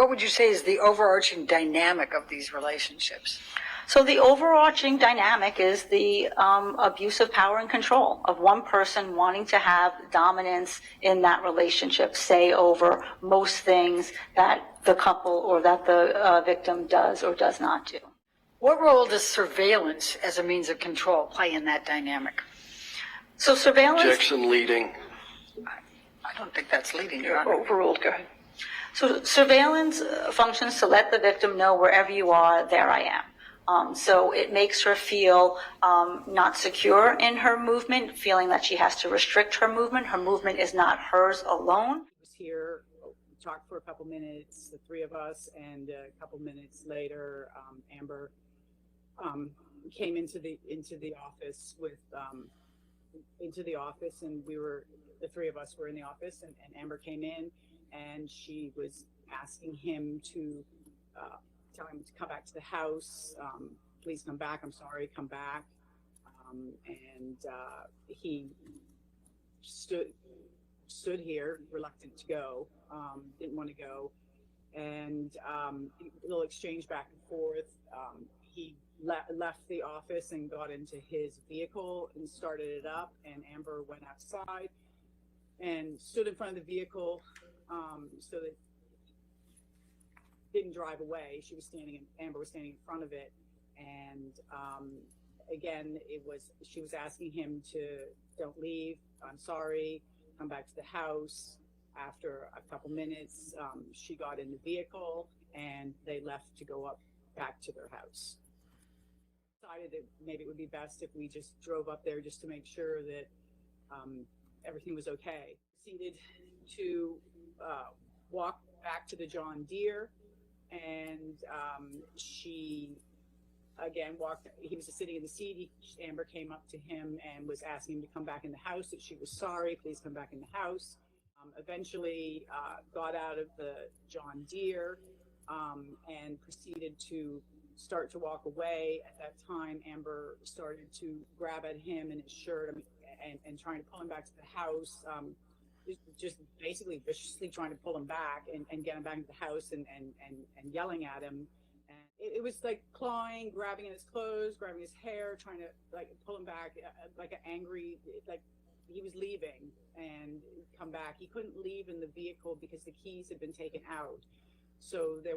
what would you say is the overarching dynamic of these relationships? So the overarching dynamic is the abuse of power and control of one person wanting to have dominance in that relationship, say over most things that the couple or that the victim does or does not do. What role does surveillance as a means of control play in that dynamic? So surveillance... Objection, leading. I don't think that's leading, Your Honor. Overruled, go ahead. So surveillance functions to let the victim know wherever you are, there I am. So it makes her feel not secure in her movement, feeling that she has to restrict her movement. Her movement is not hers alone. I was here, talked for a couple minutes, the three of us, and a couple minutes later, Amber came into the office and the three of us were in the office, and Amber came in, and she was asking him to tell him to come back to the house. Please come back. I'm sorry, come back. And he stood here, reluctant to go, didn't want to go. And a little exchange back and forth. He left the office and got into his vehicle and started it up, and Amber went outside and stood in front of the vehicle so that didn't drive away. Amber was standing in front of it, and again, she was asking him to don't leave. I'm sorry. Come back to the house. After a couple minutes, she got in the vehicle and they left to go back to their house. Decided that maybe it would be best if we just drove up there just to make sure that everything was okay. Proceeded to walk back to the John Deere, and she again he was just sitting in the seat. Amber came up to him and was asking him to come back in the house, that she was sorry, please come back in the house. Eventually got out of the John Deere and proceeded to start to walk away. At that time, Amber started to grab at him and his shirt and trying to pull him back to the house. Just basically viciously trying to pull him back and get him back into the house and yelling at him. And it was like clawing, grabbing at his clothes, grabbing his hair, trying to like pull him back, like an angry, like he was leaving and come back. He couldn't leave in the vehicle because the keys had been taken out. So there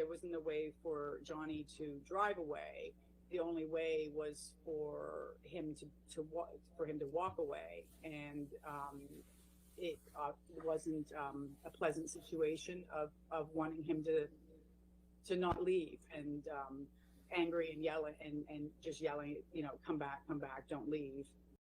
wasn't a way for Johnny to drive away. The only way was for him to walk away, and it wasn't a pleasant situation of wanting him to not leave, and angry and yelling and just yelling, come back, don't leave.